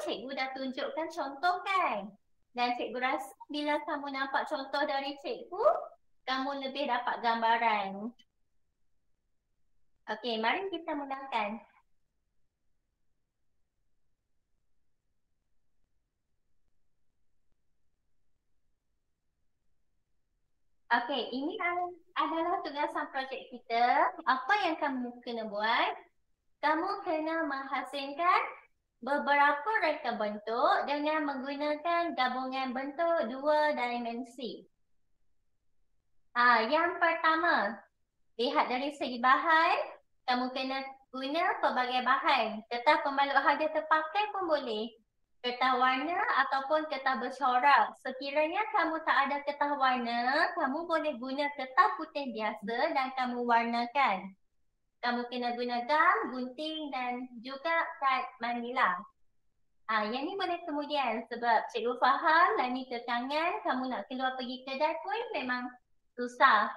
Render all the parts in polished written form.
cikgu dah tunjukkan contoh kan? Dan cikgu rasa bila kamu nampak contoh dari cikgu, kamu lebih dapat gambaran. Okey, mari kita mulakan. Okey, ini adalah tugasan projek kita. Apa yang kamu kena buat? Kamu kena menghasilkan beberapa reka bentuk dengan menggunakan gabungan bentuk dua dimensi. Yang pertama, lihat dari segi bahan, kamu kena guna pelbagai bahan. Kertas pembalut harga terpakai pun boleh. Kertas warna ataupun kertas bercorak. Sekiranya kamu tak ada kertas warna, kamu boleh guna kertas putih biasa dan kamu warnakan. Kamu kena guna gam, gunting dan juga kad manila. Yang ni boleh kemudian sebab cikgu faham dan ni kekangan, kamu nak keluar pergi kedai pun memang susah.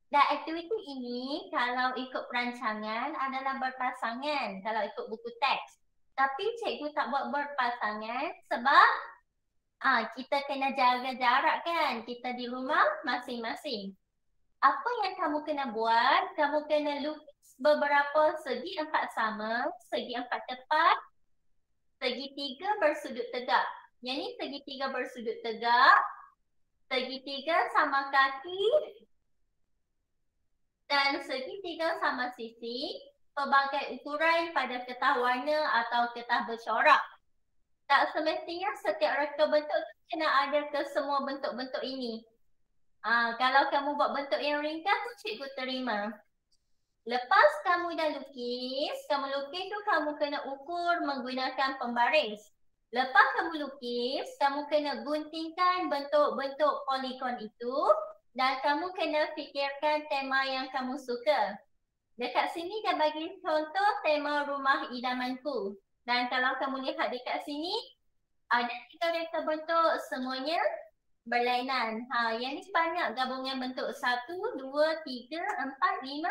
Dan aktiviti ini kalau ikut perancangan adalah berpasangan kalau ikut buku teks. Tapi cikgu tak buat berpasangan sebab kita kena jaga jarak kan. Kita di rumah masing-masing. Apa yang kamu kena buat, kamu kena lukis beberapa segi empat sama, segi empat tepat, segitiga bersudut tegak. Yang ni segitiga bersudut tegak, segitiga sama kaki, dan segitiga sama sisi, pelbagai ukuran pada kertas warna atau kertas bercorak. Tak semestinya setiap reka bentuk kena ada ke semua bentuk-bentuk ini. Kalau kamu buat bentuk yang ringkas tu cikgu terima. Lepas kamu dah lukis tu kamu kena ukur menggunakan pembaris. Lepas kamu lukis, kamu kena guntingkan bentuk-bentuk poligon itu dan kamu kena fikirkan tema yang kamu suka. Dekat sini dah bagi contoh tema rumah idamanku. Dan kalau kamu lihat dekat sini, ada 3 reka bentuk, semuanya berlainan. Yang ni banyak gabungan bentuk 1, 2, 3, 4, 5,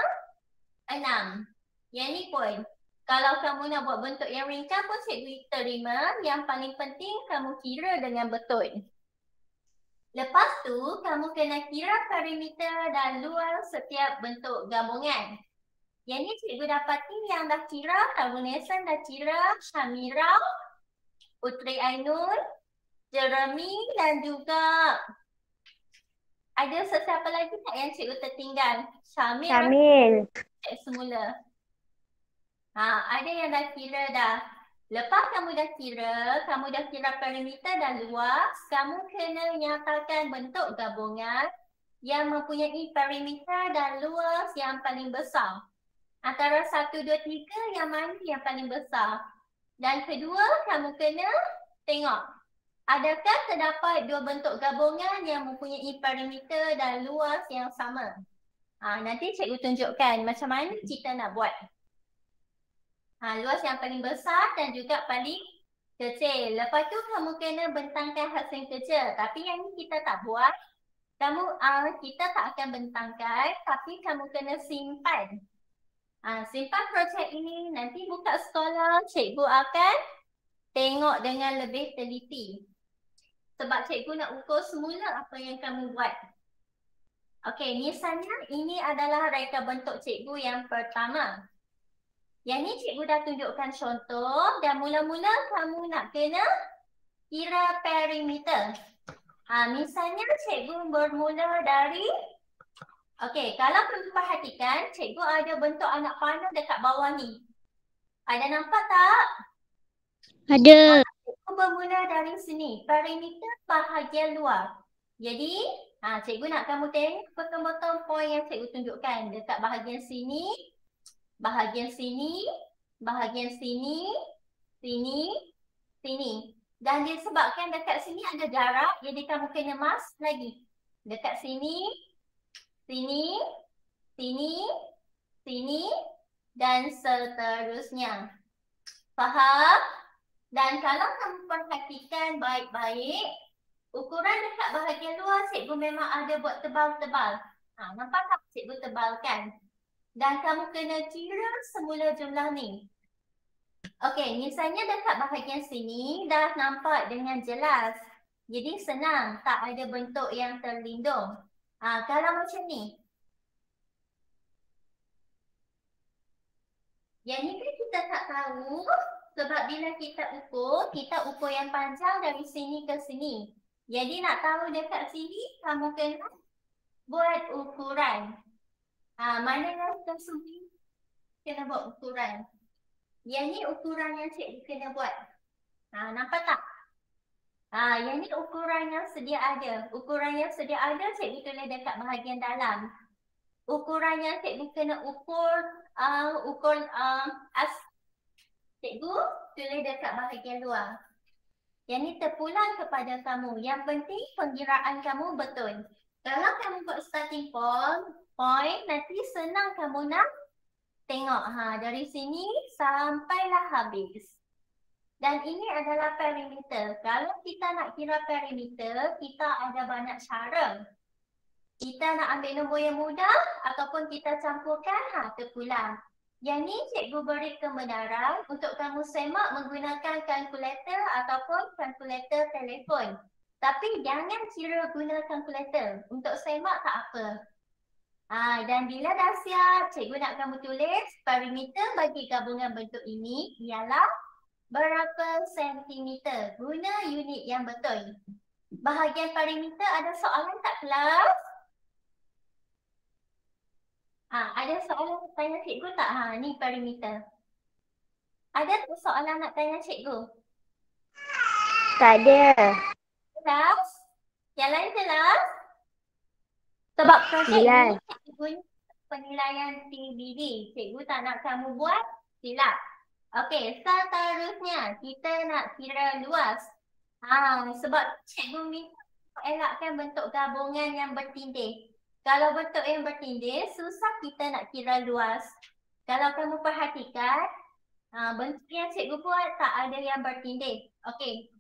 6. Yang ni pun, kalau kamu nak buat bentuk yang ringkas pun cikgu terima. Yang paling penting kamu kira dengan betul. Lepas tu, kamu kena kira perimeter dan luas setiap bentuk gabungan. Yang ni cikgu dapati yang dah kira, Tabunesan dah kira, Syamira, Putri Ainul, Jeremy dan juga ada sesiapa lagi tak yang cikgu tertinggal? Syamil. Cek semula. Ada yang dah kira dah. Lepas kamu dah kira perimeter dan luas, kamu kena nyatakan bentuk gabungan yang mempunyai perimeter dan luas yang paling besar. Antara 1, 2, 3 yang mana yang paling besar. Dan kedua, kamu kena tengok. Adakah terdapat 2 bentuk gabungan yang mempunyai perimeter dan luas yang sama? Nanti cikgu tunjukkan macam mana kita nak buat. Luas yang paling besar dan juga paling kecil. Lepas tu kamu kena bentangkan hasil kerja. Tapi yang ni kita tak buat. Kita tak akan bentangkan, tapi kamu kena simpan. Simpan projek ini, nanti buka sekolah, cikgu akan tengok dengan lebih teliti. Sebab cikgu nak ukur semula apa yang kamu buat. Okey, misalnya ini adalah reka bentuk cikgu yang pertama. Yang ni cikgu dah tunjukkan contoh dan mula-mula kamu nak kena kira perimeter. Misalnya cikgu bermula dari kalau kamu perhatikan, cikgu ada bentuk anak panah dekat bawah ni. Ada nampak tak? Ada. Cikgu bermula dari sini. Perimeter bahagian luar. Jadi, cikgu nak kamu tengok betul-betul poin yang cikgu tunjukkan. Dekat bahagian sini, bahagian sini, bahagian sini, sini, sini. Dan disebabkan dekat sini ada jarak, jadi kamu kena mask lagi. Dekat sini, sini, sini, sini dan seterusnya. Faham? Dan kalau kamu perhatikan baik-baik, ukuran dekat bahagian luar cikgu memang ada buat tebal-tebal. Nampak tak cikgu tebalkan? Dan kamu kena kira semula jumlah ni. Okey, misalnya dekat bahagian sini dah nampak dengan jelas. Jadi senang, tak ada bentuk yang terlindung. Kalau macam ni. Yang ni kan kita tak tahu sebab bila kita ukur yang panjang dari sini ke sini. Jadi nak tahu dekat sini, kamu kena buat ukuran. Mana yang tersembunyi, kena buat ukuran. Yang ni ukuran yang cikgu kena buat. Nampak tak? Yang ni ukuran yang sedia ada. Ukuran yang sedia ada cikgu tulis dekat bahagian dalam. Ukuran yang cikgu kena ukur cikgu tulis dekat bahagian luar. Yang ni terpulang kepada kamu. Yang penting pengiraan kamu betul. Kalau kamu buat starting point, nanti senang kamu nak tengok dari sini sampailah habis. Dan ini adalah perimeter. Kalau kita nak kira perimeter, kita ada banyak cara. Kita nak ambil nombor yang mudah ataupun kita campurkan, terpulang. Yang ni cikgu beri kebenaran untuk kamu semak menggunakan kalkulator ataupun kalkulator telefon. Tapi jangan kira guna kalkulator. Untuk semak tak apa. Dan bila dah siap, cikgu nak kamu tulis perimeter bagi gabungan bentuk ini ialah berapa sentimeter. Guna unit yang betul. Bahagian perimeter ada soalan tak kelas? Ada soalan nak tanya cikgu tak? Ni perimeter. Ada tak soalan nak tanya cikgu? Tak ada. Kelas? Yang lain kelas? Sebab projek ni cikgu guna penilaian TBD. Cikgu tak nak kamu buat silap. Okey, seterusnya kita nak kira luas. Sebab cikgu minta elakkan bentuk gabungan yang bertindih. Kalau bentuk yang bertindih, susah kita nak kira luas. Kalau kamu perhatikan, bentuk yang cikgu buat tak ada yang bertindih. Okey,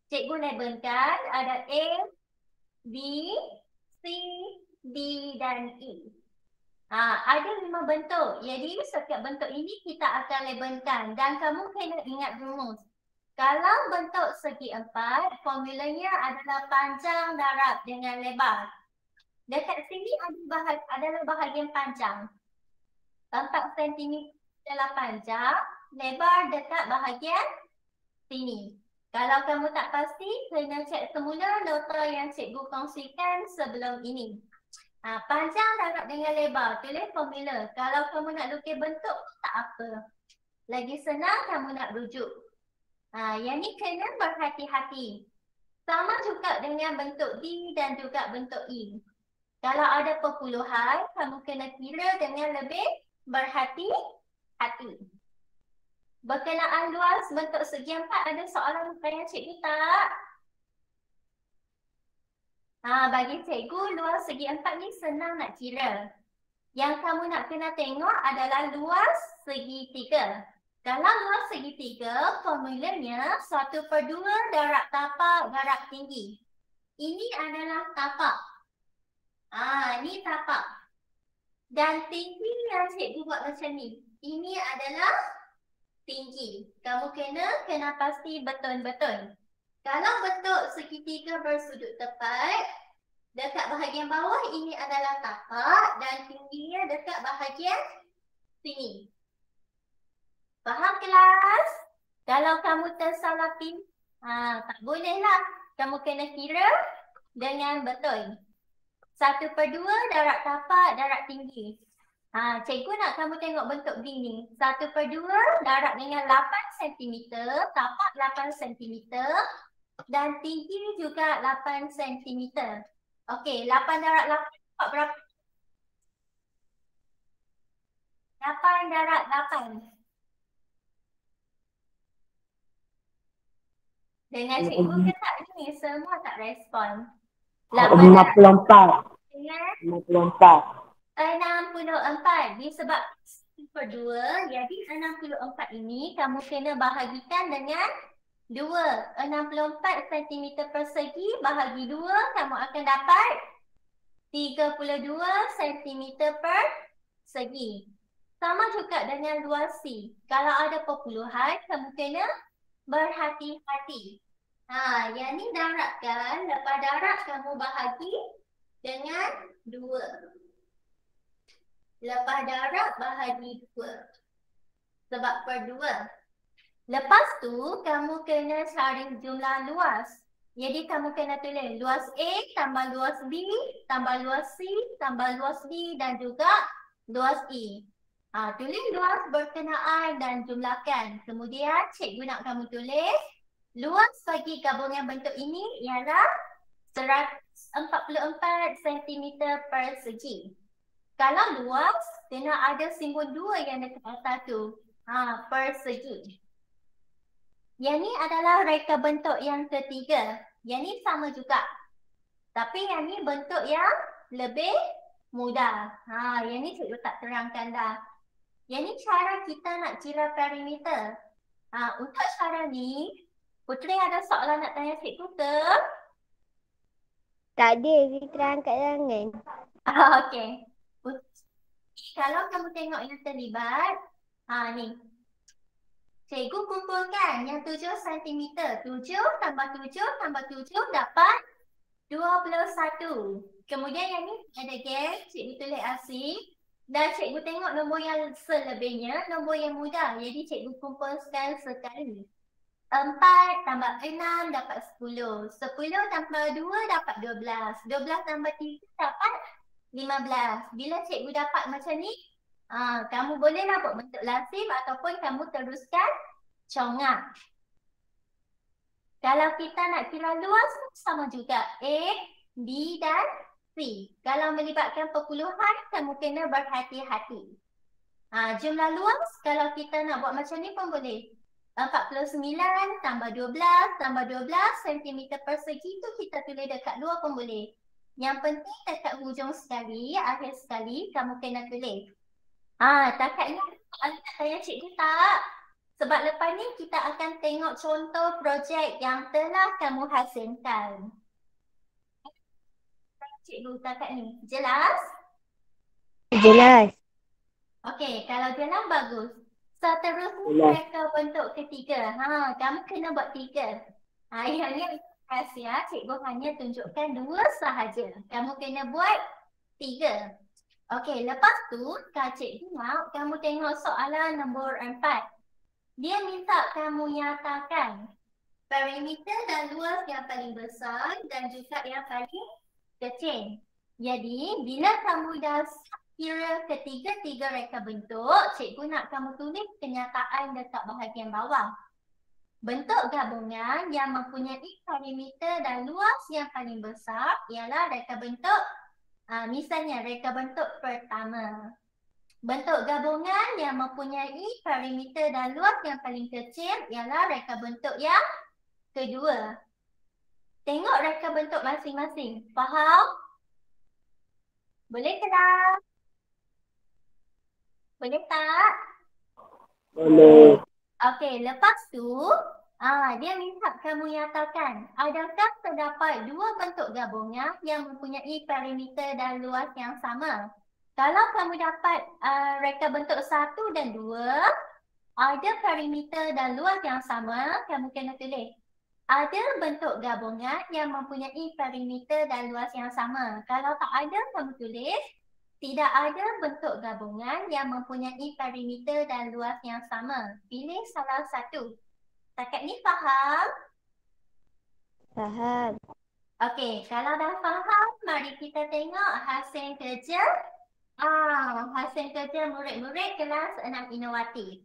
cikgu labelkan ada A, B, C, D dan E. Ada 5 bentuk. Jadi setiap bentuk ini kita akan labelkan. Dan kamu kena ingat rumus. Kalau bentuk segi 4, formulanya adalah panjang darab dengan lebar. Dekat sini adalah bahagian panjang. 4 cm adalah panjang, lebar dekat bahagian sini. Kalau kamu tak pasti, kena cek semula nota yang cikgu kongsikan sebelum ini. Panjang darab dengan lebar, tulis formula. Kalau kamu nak lukis bentuk, tak apa. Lagi senang kamu nak rujuk. Yang ni kena berhati-hati. Sama juga dengan bentuk D dan juga bentuk E. Kalau ada perpuluhan, kamu kena kira dengan lebih berhati-hati. Berkenaan luas bentuk segi 4, ada soalan tanya cikgu tak? Bagi cikgu, luas segi 4 ni senang nak kira. Yang kamu nak kena tengok adalah luas segi 3. Kalau luas segi 3, formulanya 1/2 darab tapak darab tinggi. Ini adalah tapak. Ni tapak. Dan tinggi yang cikgu buat macam ni. Ini adalah tinggi. Kamu kena pasti betul-betul. Kalau bentuk segitiga bersudut tepat, dekat bahagian bawah ini adalah tapak dan tingginya dekat bahagian sini. Faham kelas? Kalau kamu tersalah pilih, tak bolehlah. Kamu kena kira dengan betul. 1/2 darab tapak darab tinggi. Cikgu nak kamu tengok bentuk gini. 1/2 darab dengan 8 cm, tapak 8 cm dan tinggi juga 8 cm. Okey, 8 darab 8 berapa? 8 darab 8. Dengan cikgu ke tak ni? Semua tak respon. 54. Dengan 54. 64 disebab 1/2, jadi 64 ini kamu kena bahagikan dengan 2. 64 cm persegi bahagi 2, kamu akan dapat 32 cm persegi. Sama juga dengan luas C. Kalau ada perpuluhan, kamu kena berhati-hati. Yang ni darat kan? Lepas darat kamu bahagi dengan 2. Lepas darat bahagi 2. Sebab per 2. Lepas tu, kamu kena cari jumlah luas. Jadi, kamu kena tulis luas A tambah luas B tambah luas C tambah luas D dan juga luas E. Tulis luas berkenaan dan jumlahkan. Kemudian, cikgu nak kamu tulis luas bagi gabungan bentuk ini ialah 144 cm persegi. Kalau luas, kena ada simbol 2 yang dekat atas tu. Persegi. Yang ni adalah reka bentuk yang ketiga. Yang ni sama juga. Tapi yang ni bentuk yang lebih mudah. Yang ni cikgu tak terangkan dah. Yang ni cara kita nak kira perimeter. Untuk cara ni, Putri ada soalan nak tanya cikgu ke? Tak ada, kita angkat tangan. Okey. Kalau kamu tengok yang terlibat, ni. Cikgu kumpulkan yang 7 cm. 7 tambah 7 tambah 7 dapat 21. Kemudian yang ni ada gap, cikgu tulis asing. Dan cikgu tengok nombor yang selebihnya, nombor yang mudah. Jadi cikgu kumpulkan sekali. 4 tambah 6 dapat 10. 10 tambah 2 dapat 12. 12 tambah 3 dapat 15. Bila cikgu dapat macam ni, kamu bolehlah buat bentuk lazim ataupun kamu teruskan congak. Kalau kita nak kira luas, sama juga. A, B dan C. Kalau melibatkan perpuluhan, kamu kena berhati-hati. Jumlah luas, kalau kita nak buat macam ni pun boleh. 49 tambah 12 tambah 12 cm persegi tu kita tulis dekat luar pun boleh. Yang penting dekat hujung sekali, akhir sekali, kamu kena tulis. Takat ni saya cikgu tak? Sebab lepas ni kita akan tengok contoh projek yang telah kamu hasilkan. Cikgu takat ni, jelas? Jelas. Okey, kalau jelas bagus. Seterusnya reka bentuk ketiga. Kamu kena buat 3. Yang ni rahsia, cikgu hanya tunjukkan 2 sahaja. Kamu kena buat 3. Okey, lepas tu, kalau cikgu nak, kamu tengok soalan nombor 4. Dia minta kamu nyatakan perimeter dan luas yang paling besar dan juga yang paling kecil. Jadi, bila kamu dah kira ketiga-tiga reka bentuk, cikgu nak kamu tulis kenyataan dekat bahagian bawah. Bentuk gabungan yang mempunyai perimeter dan luas yang paling besar ialah reka bentuk, misalnya reka bentuk pertama. Bentuk gabungan yang mempunyai perimeter dan luas yang paling kecil ialah reka bentuk yang kedua. Tengok reka bentuk masing-masing. Faham? Boleh ke tak? Boleh tak? Boleh. Okey, lepas tu, dia minta kamu nyatakan, adakah terdapat 2 bentuk gabungan yang mempunyai perimeter dan luas yang sama? Kalau kamu dapat reka bentuk 1 dan 2, ada perimeter dan luas yang sama, kamu kena tulis. Ada bentuk gabungan yang mempunyai perimeter dan luas yang sama. Kalau tak ada, kamu tulis. Tidak ada bentuk gabungan yang mempunyai perimeter dan luas yang sama. Pilih salah satu. Setakat ni faham? Faham. Okey, kalau dah faham, mari kita tengok hasil kerja. Hasil kerja murid-murid kelas 6 inovatif.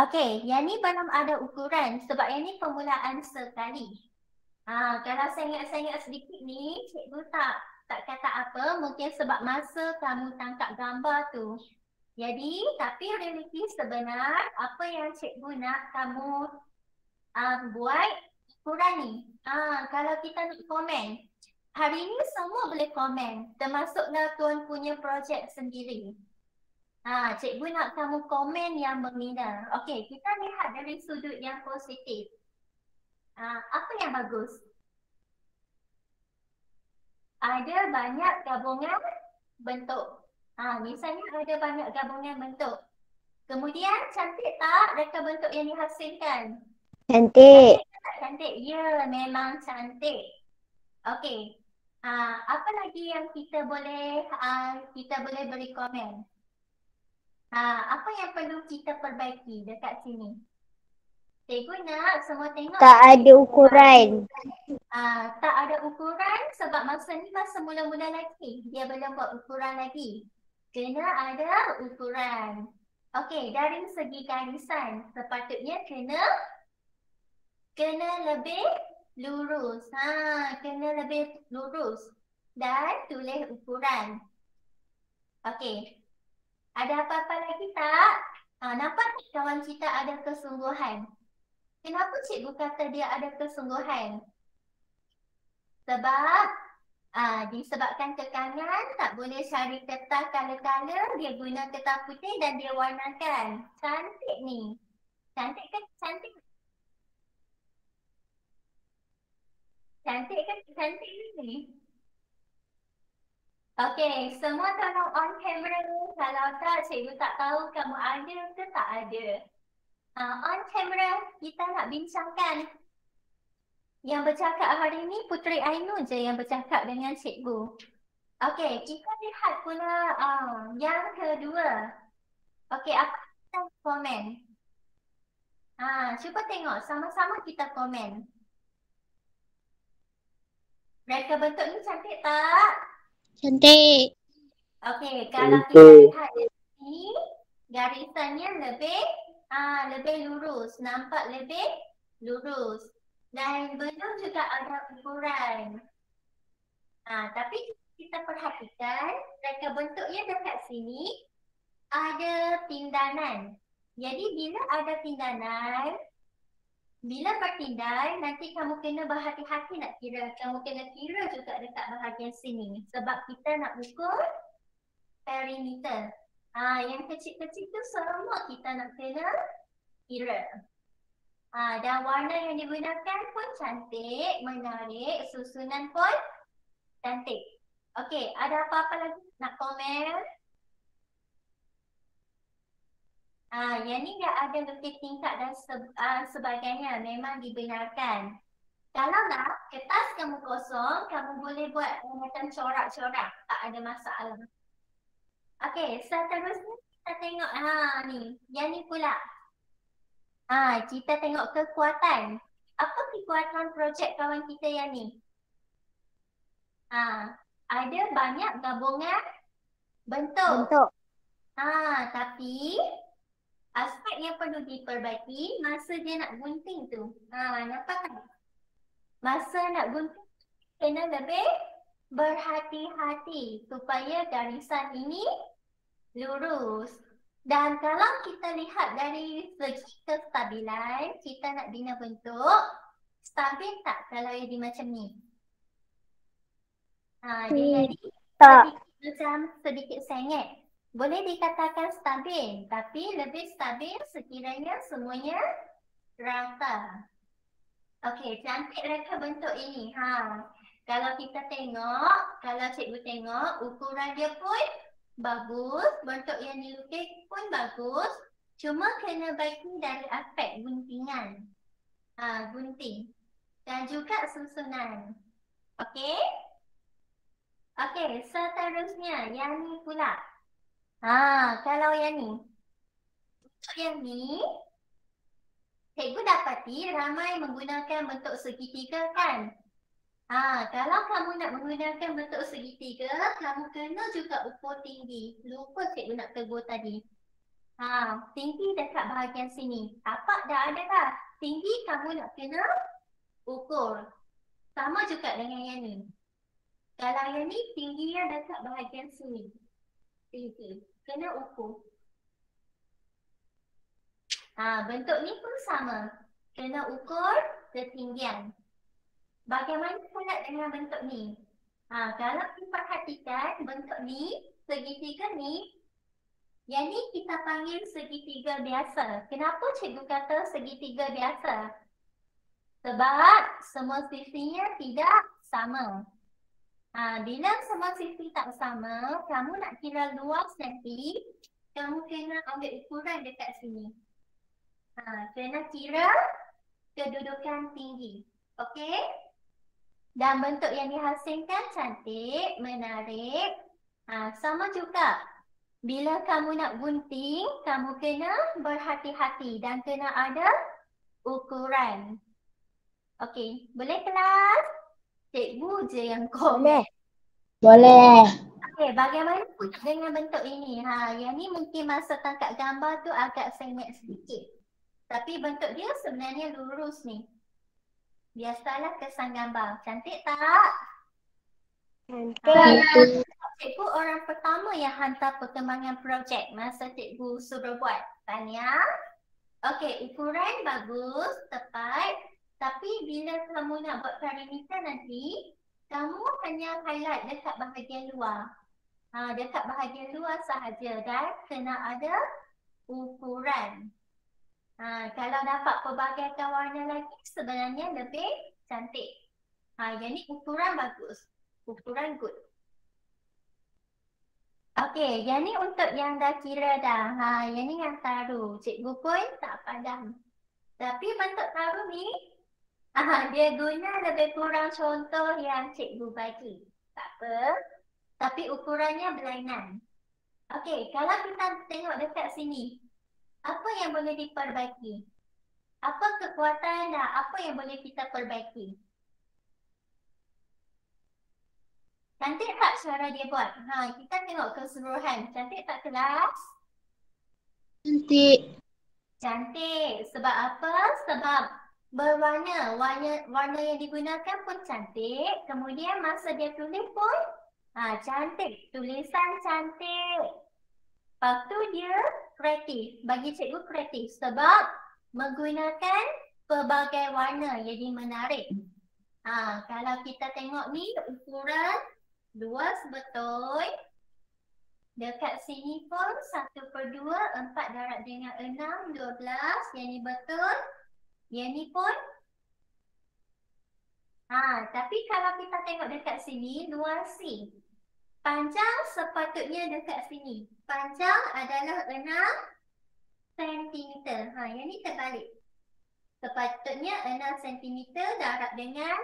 Okey, yang ni belum ada ukuran sebab yang ni permulaan sekali. Kalau saya ingat-ingat sedikit ni, cikgu tak kata apa, mungkin sebab masa kamu tangkap gambar tu. Jadi, tapi realiti sebenar, apa yang cikgu nak kamu buat ukuran ni. Kalau kita nak komen, hari ni semua boleh komen, termasuklah tuan punya projek sendiri. Cikgu nak kamu komen yang berminat. Okey, kita lihat dari sudut yang positif. Apa yang bagus? Ada banyak gabungan bentuk. Misalnya ada banyak gabungan bentuk. Kemudian cantik tak reka bentuk yang dihasilkan? Cantik. Tak cantik? Ya, memang cantik. Okey. Apa lagi yang kita boleh beri komen? Apa yang perlu kita perbaiki dekat sini? Cikgu nak semua tengok. Tak ada ukuran. Tak ada ukuran sebab masa ni masa mula-mula lagi. Dia belum buat ukuran lagi. Kena ada ukuran. Okey, dari segi garisan sepatutnya kena lebih lurus. Kena lebih lurus dan tulis ukuran. Okey. Ada apa-apa lagi tak? Nampak tak kawan kita ada kesungguhan? Kenapa cikgu kata dia ada kesungguhan? Sebab disebabkan tekanan, tak boleh cari kertas color-color, dia guna kertas putih dan dia warnakan. Cantik ni. Cantik kan? Cantik. Cantik kan? Cantik ni. Okey, semua tolong on camera. Kalau tak, cikgu tak tahu kamu ada ke tak ada. On camera, kita nak bincangkan. Yang bercakap hari ni Puteri Ainun je yang bercakap dengan cikgu. Okey, kita lihat pula yang kedua. Okey, apa kita komen? Cuba tengok, sama-sama kita komen. Reka bentuk ni cantik tak? Cantik. Okey, kalau kita lihat di sini, garisannya lebih lurus. Nampak lebih lurus. Dan belum juga ada ukuran. Tapi kita perhatikan, reka bentuknya dekat sini ada tindanan. Jadi bila ada tindanan, bila bertindai, nanti kamu kena berhati-hati nak kira. Kamu kena kira juga dekat bahagian sini. Sebab kita nak ukur perimeter. Yang kecil-kecil tu semua kita nak kena kira. Dan warna yang digunakan pun cantik, menarik, susunan pun cantik. Okey, ada apa-apa lagi nak komen? Yang ni dah ada lukis tingkat dan sebagainya, memang dibenarkan. Kalau nak, kertas kamu kosong, kamu boleh buat macam corak-corak, tak ada masalah. Okey, seterusnya kita tengok ni, yang ni pula. Kita tengok kekuatan. Apa kekuatan projek kawan kita yang ni? Ada banyak gabungan bentuk. Tapi aspek yang perlu diperbaiki masa dia nak gunting tu. Nampak tak? Masa nak gunting kena lebih berhati-hati supaya garisan ini lurus. Dan kalau kita lihat dari segi kestabilan, kita nak bina bentuk, stabil tak kalau jadi macam ni? Dia jadi sedikit sengit. Boleh dikatakan stabil, tapi lebih stabil sekiranya semuanya rata. Okey, cantik reka bentuk ini. Kalau kita tengok, kalau cikgu tengok, ukuran dia pun bagus, bentuk yang dilukis pun bagus. Cuma kena baiki dari aspek guntingan. Gunting. Dan juga susunan. Okey? Okey, seterusnya yang ni pula. Kalau yang ni. Untuk yang ni, cikgu dapati ramai menggunakan bentuk segitiga kan? Kalau kamu nak menggunakan bentuk segitiga, kamu kena juga ukur tinggi. Lupa cikgu nak tegur tadi. Tinggi dekat bahagian sini. Tapak dah ada dah. Tinggi kamu nak kena ukur. Sama juga dengan yang ni. Kalau yang ni tingginya dekat bahagian sini. Tinggi. Kena ukur. Bentuk ni pun sama. Kena ukur ketinggian. Bagaimana pula dengan bentuk ni? Kalau kita perhatikan bentuk ni, segitiga ni, yang ni kita panggil segitiga biasa. Kenapa cikgu kata segitiga biasa? Sebab semua sisinya tidak sama. Bila semua sisi tak sama, kamu nak kira luas nanti, kamu kena ambil ukuran dekat sini. Kena kira kedudukan tinggi. Okey? Dan bentuk yang dihasilkan cantik, menarik. Sama juga. Bila kamu nak gunting, kamu kena berhati-hati dan kena ada ukuran. Okey, boleh kelas? Cikgu je yang komen. Boleh. Okey, bagaimana dengan bentuk ini? Yang ni mungkin masa tangkap gambar tu agak sengit sedikit. Tapi bentuk dia sebenarnya lurus ni. Biasalah kesan gambar. Cantik tak? Cantik. Cikgu orang pertama yang hantar perkembangan projek masa cikgu suruh buat. Tanya. Okey, ukuran bagus, tepat. Tapi bila kamu nak buat perimeter nanti, kamu hanya highlight dekat bahagian luar. Dekat bahagian luar sahaja dan kena ada ukuran. Kalau dapat pelbagai warna lagi sebenarnya lebih cantik. Yang ni ukuran bagus. Ukuran good. Okey, yang ni untuk yang dah kira dah. Yang ni yang taruh. Cikgu pun tak padam. Tapi bentuk taruh ni, dia guna lebih kurang contoh yang cikgu bagi. Tak apa. Tapi ukurannya berlainan. Okey, kalau kita tengok dekat sini, apa yang boleh diperbaiki? Apa kekuatan dan apa yang boleh kita perbaiki? Cantik tak cara dia buat? Kita tengok keseluruhan. Cantik tak kelas? Cantik. Cantik. Sebab apa? Sebab berwarna. Warna yang digunakan pun cantik. Kemudian masa dia tulis pun cantik. Tulisan cantik. Lepas tu dia kreatif. Bagi cikgu kreatif. Sebab menggunakan pelbagai warna. Jadi menarik. Kalau kita tengok ni ukuran luas betul. Dekat sini pun 1/2, 4 darab dengan 6, 12. Yang ni betul. Yang ni pun. Tapi kalau kita tengok dekat sini, luas C. Panjang sepatutnya dekat sini. Panjang adalah 6 cm. Yang ni terbalik. Sepatutnya 6 cm darab dengan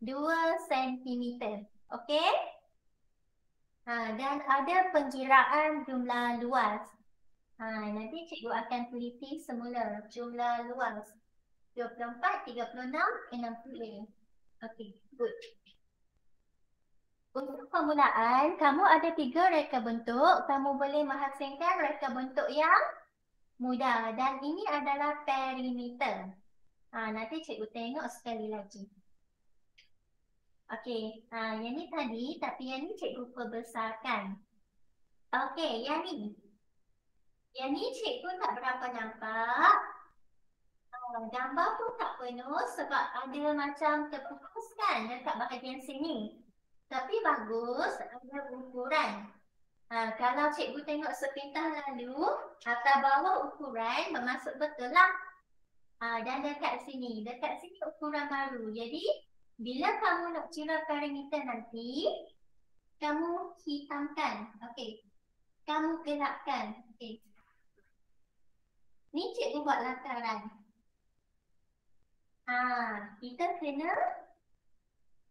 2 cm. Okey? Dan ada pengkiraan jumlah luas. Nanti cikgu akan teliti semula jumlah luas. 24, 36, 60. Okey, good. Untuk permulaan, kamu ada 3 reka bentuk. Kamu boleh menghasilkan reka bentuk yang mudah. Dan ini adalah perimeter. Nanti cikgu tengok sekali lagi. Okey, yang ni tadi, tapi yang ni cikgu perbesarkan. Okey, yang ni. Yang ni cikgu tak berapa nampak. Gambar pun tak penuh sebab ada macam terputuskan dekat bahagian sini. Tapi bagus, ada ukuran. Kalau cikgu tengok sepintas lalu, atas bawah ukuran bermaksud betul lah. Dan dekat sini ukuran baru. Jadi, bila kamu nak kira perimeter nanti, kamu hitamkan. Okey. Kamu gelapkan. Okey. Ni cikgu buat lataran. Kita kena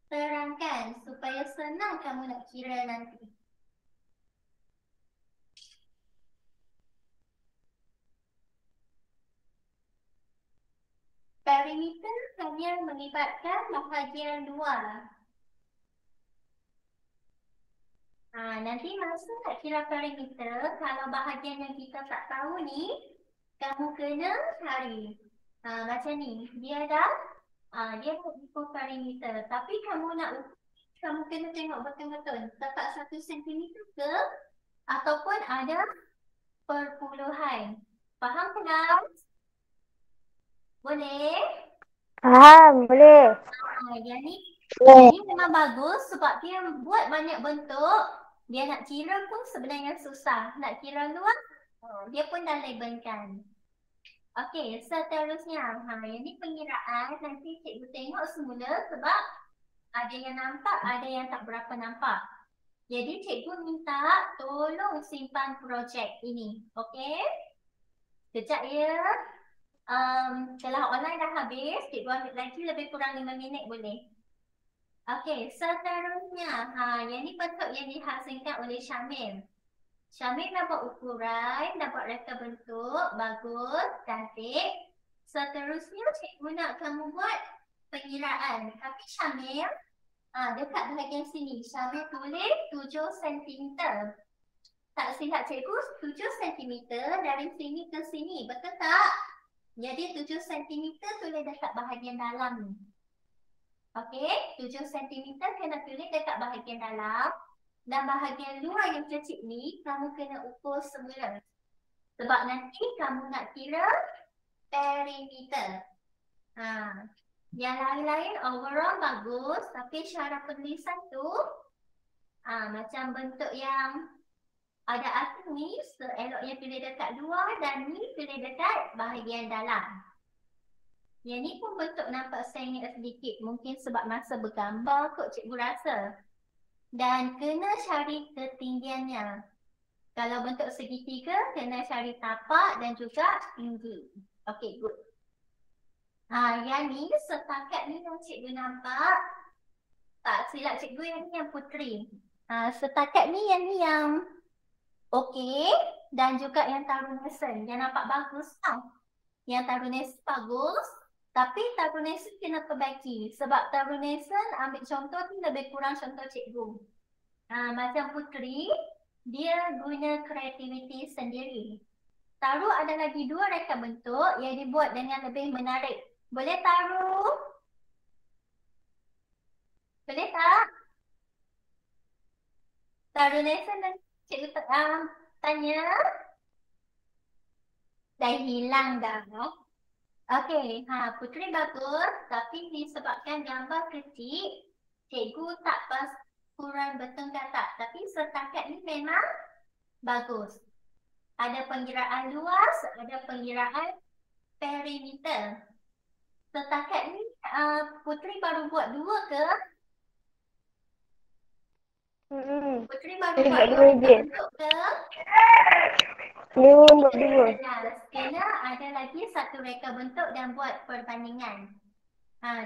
terangkan supaya senang kamu nak kira nanti. Perimeter hanya melibatkan bahagian luar. Nanti masa nak kira perimeter, kalau bahagian yang kita tak tahu ni, kamu kena cari. Macam ni, dia dah ukur perimeter. Tapi kamu kena tengok betul-betul. Tepat 1 cm ke? Ataupun ada perpuluhan. Faham kelas? Boleh? Faham, boleh. Yang ni Boleh. memang bagus sebab dia buat banyak bentuk. Dia nak kira pun sebenarnya susah. Nak kira luas, dia pun dah labelkan. Okey, seterusnya. Yang ni pengiraan. Nanti cikgu tengok semula sebab ada yang nampak, ada yang tak berapa nampak. Jadi cikgu minta tolong simpan projek ini. Okey? Sekejap ya. Kelas online dah habis. Cikgu ambil lagi lebih kurang 5 minit boleh? Okey, seterusnya. Yang ni bentuk yang dihasilkan oleh Syamil. Syamil dah buat ukuran, dah buat reka bentuk. Bagus, cantik. Seterusnya cikgu nak kamu buat pengiraan. Tapi Syamil, dekat bahagian sini. Syamil tulis 7 cm. Tak silap cikgu, 7 cm dari sini ke sini. Betul tak? Jadi 7 cm tulis dekat bahagian dalam ni. Okey, 7 cm kena tulis dekat bahagian dalam. Dan bahagian luar yang kecil ni, kamu kena ukur semula. Sebab nanti kamu nak kira perimeter. Yang lain-lain overall bagus. Tapi cara penulisan tu, macam bentuk yang ada asing ni, seeloknya pilih dekat luar dan ni pilih dekat bahagian dalam. Yang ni pun bentuk nampak sengit sedikit. Mungkin sebab masa bergambar kot cikgu rasa. Dan kena cari ketinggiannya. Kalau bentuk segitiga, kena cari tapak dan juga tinggi. Okey, good. Yang ni, setakat ni yang cikgu nampak. Tak silap cikgu yang ni yang putri. Setakat ni yang okey. Dan juga yang tarunesan. Yang nampak bagus tau. Yang tarunesan bagus. Tapi tarunesan kena perbaiki. Sebab tarunesan ambil contoh ni lebih kurang contoh cikgu. Macam putri, dia guna kreativiti sendiri. Taruh ada lagi 2 reka bentuk yang dibuat dengan lebih menarik. Boleh taruh? Boleh tak? Tarunesan dan cikgu tanya. Dah hilang dah. Okey, putri bagus. Tapi disebabkan gambar kecil, cikgu tak pas kurang betul ke tak. Tapi setakat ni memang bagus. Ada pengiraan luas, ada pengiraan perimeter. Setakat ni putri baru buat 2 ke? Putri baru buat 2 bentuk ke? Dia buat 2. Kena ada lagi 1 reka bentuk dan buat perbandingan.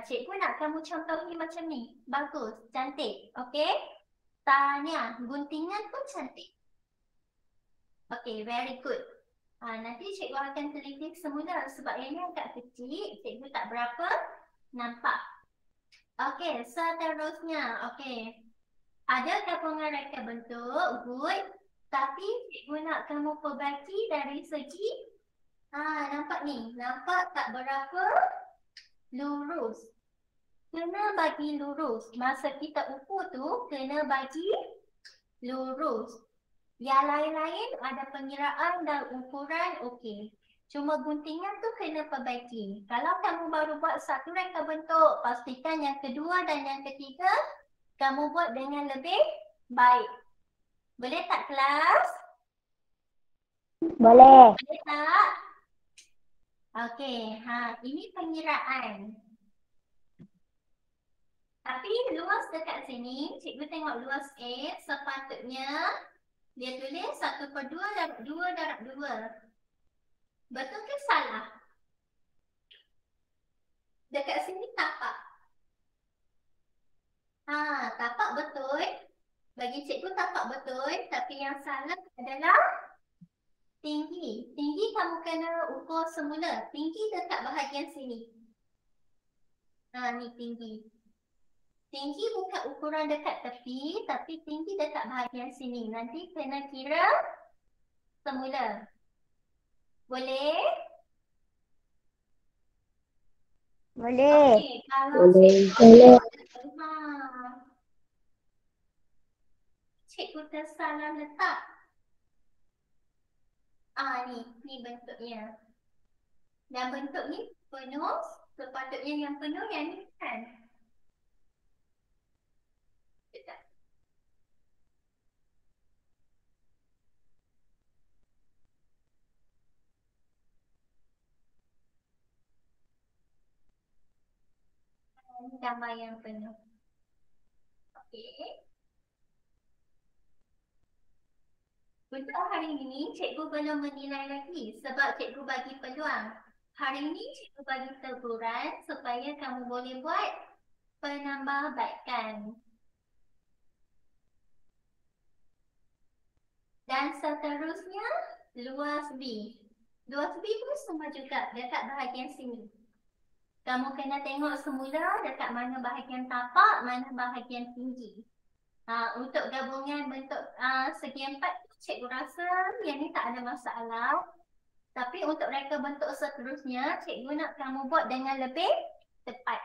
Cikgu nak kamu contohi macam ni. Bagus, cantik. Okey? Tanya, guntingan pun cantik. Okey, very good. Nanti cikgu akan teliti semula sebab yang ni agak kecil. Cikgu tak berapa nampak. Okey, seterusnya. Okey. Ada gabungan reka bentuk, good. Tapi cikgu nak kamu perbaiki dari segi nampak ni. Nampak tak berapa lurus. Kena bagi lurus. Masa kita ukur tu, kena bagi lurus. Yang lain-lain ada pengiraan dan ukuran okey. Cuma guntingan tu kena perbaiki. Kalau kamu baru buat 1 reka bentuk, pastikan yang kedua dan yang ketiga kamu buat dengan lebih baik. Boleh tak kelas? Boleh. Boleh tak? Okey, ini pengiraan. Tapi luas dekat sini, cikgu tengok luas A, sepatutnya dia tulis 1/2 darab 2 darab 2. Betul ke salah? Dekat sini tapak. Tapak betul. Bagi cikgu tapak betul, tapi yang salah adalah tinggi. Tinggi kamu kena ukur semula. Tinggi dekat bahagian sini. Ni tinggi. Tinggi bukan ukuran dekat tepi, tapi tinggi dekat bahagian sini. Nanti kena kira semula. Boleh? Boleh. Okey, kalau Boleh. cikgu tersalah letak. Ni bentuknya. Dan bentuk ni penuh, sepatutnya yang penuh yang ni kan? Sekejap. Ini gambar yang penuh. Okey. Untuk hari ini, cikgu belum menilai lagi sebab cikgu bagi peluang. Hari ini, cikgu bagi teguran supaya kamu boleh buat penambahbaikan. Dan seterusnya, luas B. Luas B pun sama juga dekat bahagian sini. Kamu kena tengok semula dekat mana bahagian tapak, mana bahagian tinggi. Untuk gabungan bentuk segi empat, cikgu rasa yang ni tak ada masalah. Tapi untuk reka bentuk seterusnya, cikgu nak kamu buat dengan lebih tepat.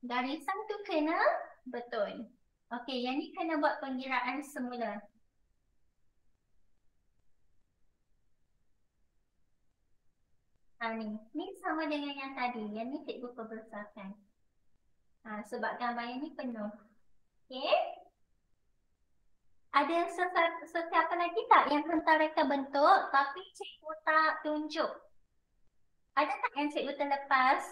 Garisan tu kena betul. Okey, yang ni kena buat pengiraan semula. Ni sama dengan yang tadi. Yang ni cikgu perbesarkan. Sebab gambar yang ni penuh. Okey. Ada sesiapa lagi tak yang hantar reka bentuk tapi cikgu tak tunjuk? Ada tak yang cikgu terlepas?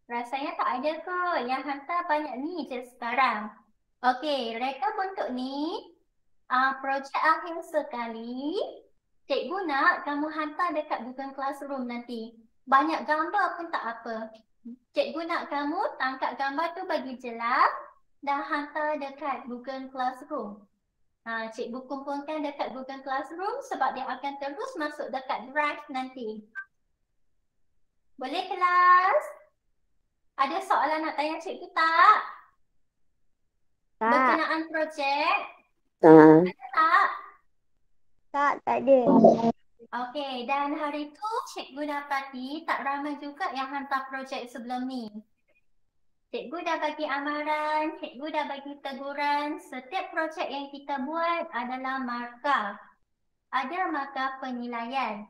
Rasanya tak ada kot. Yang hantar banyak ni je sekarang. Okey, reka bentuk ni projek akhir sekali. Cikgu nak kamu hantar dekat Google Classroom nanti. Banyak gambar pun tak apa. Cikgu nak kamu tangkap gambar tu bagi jelas dan hantar dekat Google Classroom. Cikgu kumpulkan dekat Google Classroom sebab dia akan terus masuk dekat Drive nanti. Boleh kelas? Ada soalan nak tanya cikgu tak? Tak. Berkenaan projek? Tak. Ada tak? Tak ada. Okey, dan hari tu cikgu dapati tak ramai juga yang hantar projek sebelum ni. Cikgu dah bagi amaran, cikgu dah bagi teguran. Setiap projek yang kita buat adalah markah. Ada markah penilaian.